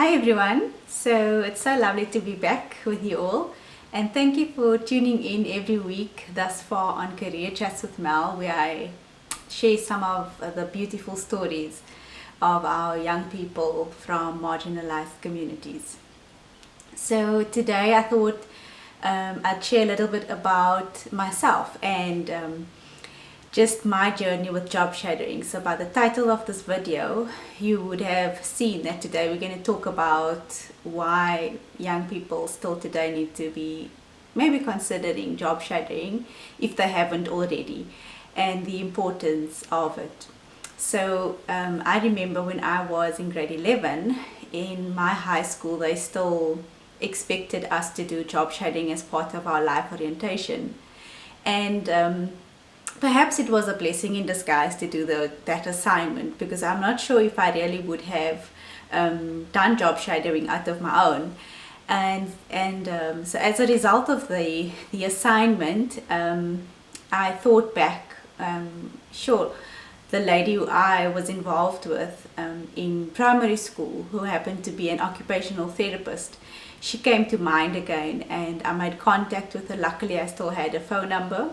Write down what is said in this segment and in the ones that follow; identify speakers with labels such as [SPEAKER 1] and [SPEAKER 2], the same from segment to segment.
[SPEAKER 1] Hi everyone, so it's so lovely to be back with you all, and thank you for tuning in every week thus far on Career Chats with Mel, where I share some of the beautiful stories of our young people from marginalized communities. So today I thought I'd share a little bit about myself and just my journey with job shadowing. So by the title of this video, you would have seen that today we're going to talk about why young people still today need to be maybe considering job shadowing if they haven't already, and the importance of it. So I remember when I was in grade 11 in my high school, they still expected us to do job shadowing as part of our life orientation, and perhaps it was a blessing in disguise to do that assignment, because I'm not sure if I really would have done job shadowing out of my own. So as a result of the assignment, I thought back, sure, the lady who I was involved with in primary school, who happened to be an occupational therapist, she came to mind again, and I made contact with her. Luckily, I still had a phone number.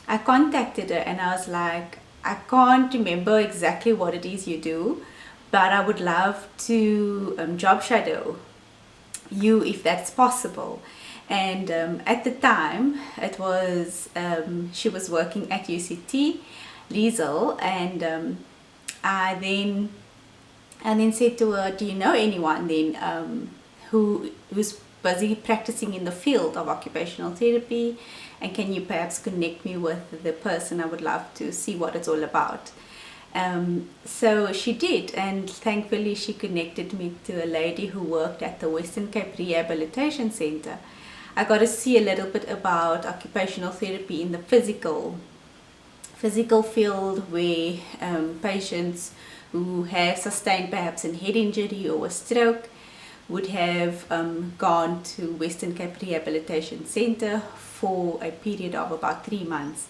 [SPEAKER 1] I contacted her and I was like, I can't remember exactly what it is you do, but I would love to job shadow you if that's possible. And at the time, it was she was working at UCT, Liesel, and I then said to her, do you know anyone then who's busy practicing in the field of occupational therapy, and can you perhaps connect me with the person? I would love to see what it's all about. So she did, and thankfully she connected me to a lady who worked at the Western Cape Rehabilitation Centre. I got to see a little bit about occupational therapy in the physical field, where patients who have sustained perhaps a head injury or a stroke would have gone to Western Cape Rehabilitation Centre for a period of about 3 months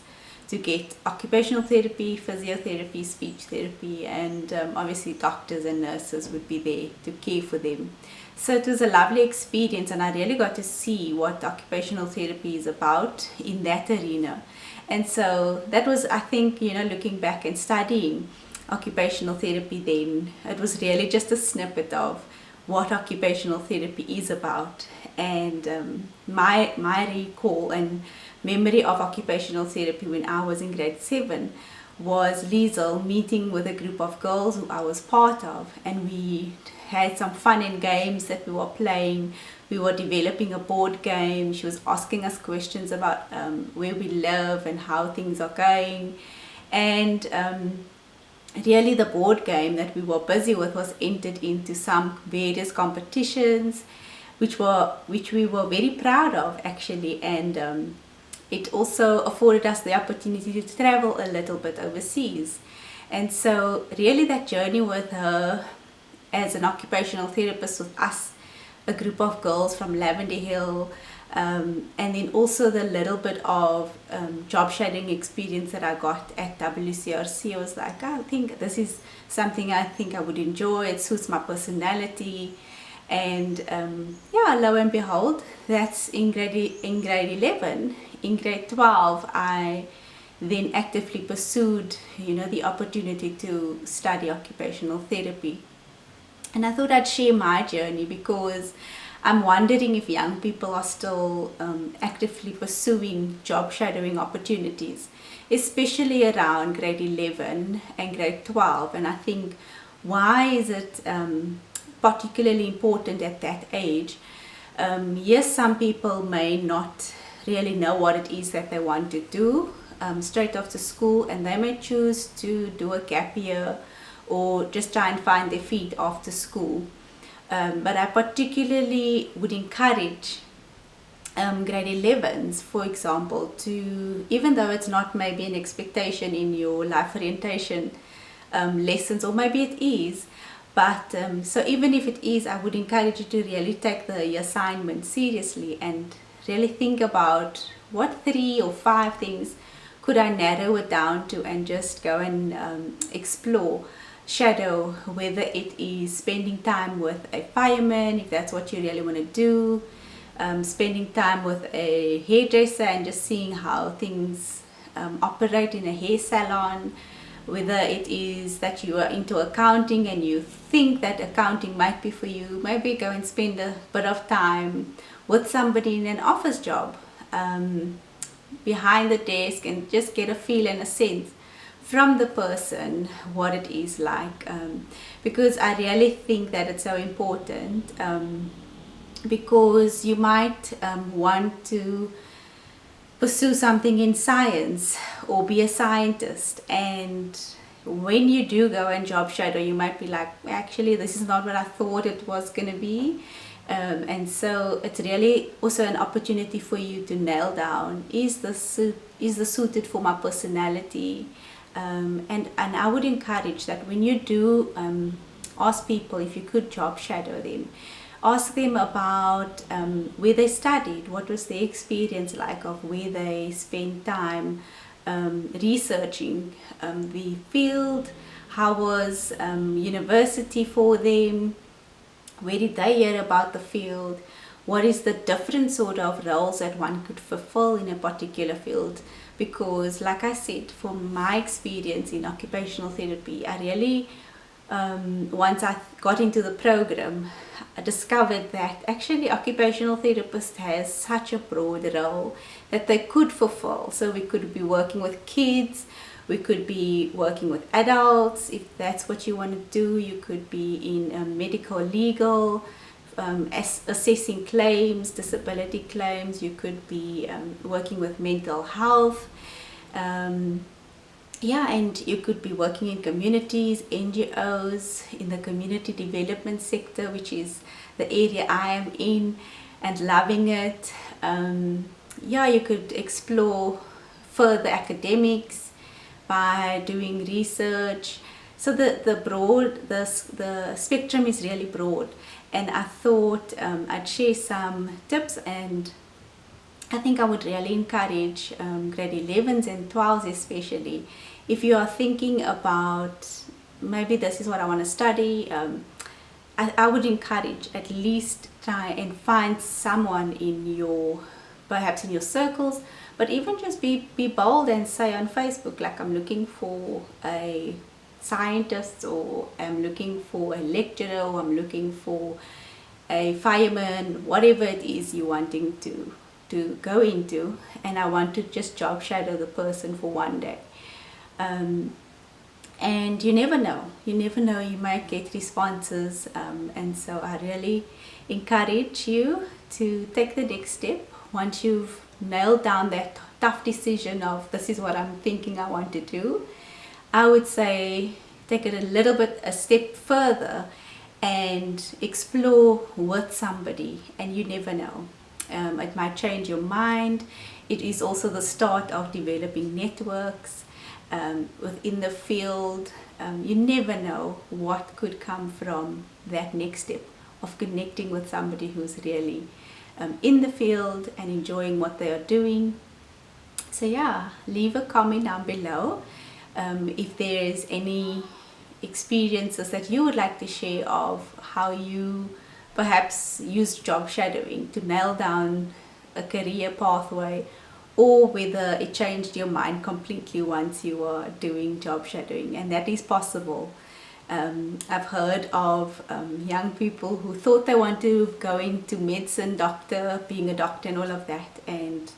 [SPEAKER 1] to get occupational therapy, physiotherapy, speech therapy, and obviously doctors and nurses would be there to care for them. So it was a lovely experience, and I really got to see what occupational therapy is about in that arena. And so that was, I think, looking back and studying occupational therapy then, it was really just a snippet of what occupational therapy is about. And my recall and memory of occupational therapy when I was in grade 7 was Liesel meeting with a group of girls who I was part of, and we had some fun and games that we were playing. We were developing a board game. She was asking us questions about where we live and how things are going, and really the board game that we were busy with was entered into some various competitions, which we were very proud of actually, and it also afforded us the opportunity to travel a little bit overseas. And so really that journey with her as an occupational therapist, with us, a group of girls from Lavender Hill, and then also the little bit of job shadowing experience that I got at WCRC. I was like, I think this is something I think I would enjoy. It suits my personality. And lo and behold, that's in grade 11. In grade 12, I then actively pursued, the opportunity to study occupational therapy. And I thought I'd share my journey, because I'm wondering if young people are still actively pursuing job shadowing opportunities, especially around grade 11 and grade 12. And I think, why is it particularly important at that age? Yes, some people may not really know what it is that they want to do straight after school, and they may choose to do a gap year or just try and find their feet after school. But I particularly would encourage grade 11s, for example, to, even though it's not maybe an expectation in your life orientation lessons, or maybe it is, but so even if it is, I would encourage you to really take the assignment seriously and really think about what 3 or 5 things could I narrow it down to, and just go and explore shadow, whether it is spending time with a fireman, if that's what you really want to do, spending time with a hairdresser and just seeing how things operate in a hair salon, whether it is that you are into accounting and you think that accounting might be for you, maybe go and spend a bit of time with somebody in an office job, behind the desk, and just get a feel and a sense from the person what it is like, because I really think that it's so important, because you might want to pursue something in science or be a scientist, and when you do go and job shadow, you might be like, actually this is not what I thought it was going to be. And so it's really also an opportunity for you to nail down, is this suited for my personality? And I would encourage that when you do ask people if you could job shadow them, ask them about where they studied, what was their experience like of where they spent time researching the field, how was university for them, where did they hear about the field, what is the different sort of roles that one could fulfill in a particular field. Because like I said, from my experience in occupational therapy, I really, once I got into the program, I discovered that actually occupational therapist has such a broad role that they could fulfill. So we could be working with kids, we could be working with adults, if that's what you want to do. You could be in medical legal, assessing claims, disability claims. You could be working with mental health. Yeah, and you could be working in communities, NGOs, in the community development sector, which is the area I am in, and loving it. Yeah, you could explore further academics by doing research. So the spectrum is really broad, and I thought I'd share some tips, and I think I would really encourage grade 11s and 12s especially, if you are thinking about maybe this is what I want to study, I would encourage at least try and find someone in your, perhaps in your circles, but even just be bold and say on Facebook, like, I'm looking for a scientist, or I'm looking for a lecturer, or I'm looking for a fireman, whatever it is you're wanting to go into, and I want to just job shadow the person for one day. And you never know, you might get responses, and so I really encourage you to take the next step. Once you've nailed down that tough decision of this is what I'm thinking I want to do, I would say take it a step further and explore with somebody, and you never know. It might change your mind. It is also the start of developing networks within the field. You never know what could come from that next step of connecting with somebody who's really in the field and enjoying what they are doing. So yeah, leave a comment down below if there is any experiences that you would like to share of how you perhaps used job shadowing to nail down a career pathway, or whether it changed your mind completely once you are doing job shadowing, and that is possible. I've heard of young people who thought they want to go into medicine, being a doctor and all of that, and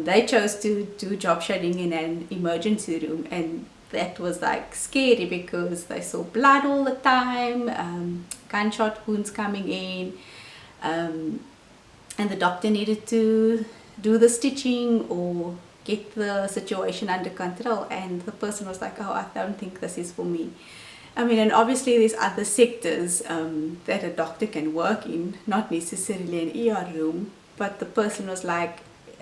[SPEAKER 1] they chose to do job shadowing in an emergency room, and that was like scary because they saw blood all the time, gunshot wounds coming in, and the doctor needed to do the stitching or get the situation under control, and the person was like, oh, I don't think this is for me. I mean, and obviously there's other sectors that a doctor can work in, not necessarily an ER room, but the person was like,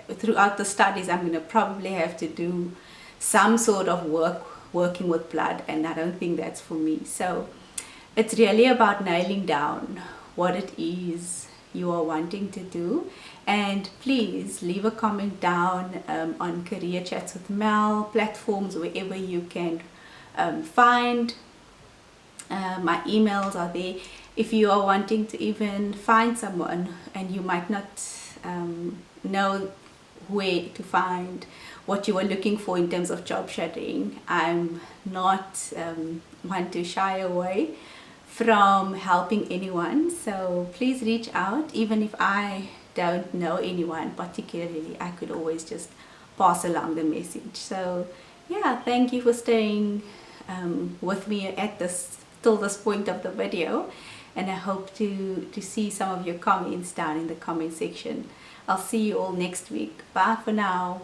[SPEAKER 1] throughout the studies I'm going to probably have to do some sort of working with blood, and I don't think that's for me. So it's really about nailing down what it is you are wanting to do. And please leave a comment down on Career Chats with Mel platforms, wherever you can find My emails are there. If you are wanting to even find someone and you might not know where to find what you are looking for in terms of job shadowing, I'm not one to shy away from helping anyone. So please reach out. Even if I don't know anyone particularly, I could always just pass along the message. So yeah, thank you for staying with me at this till this point of the video, and I hope to see some of your comments down in the comment section. I'll see you all next week. Bye for now.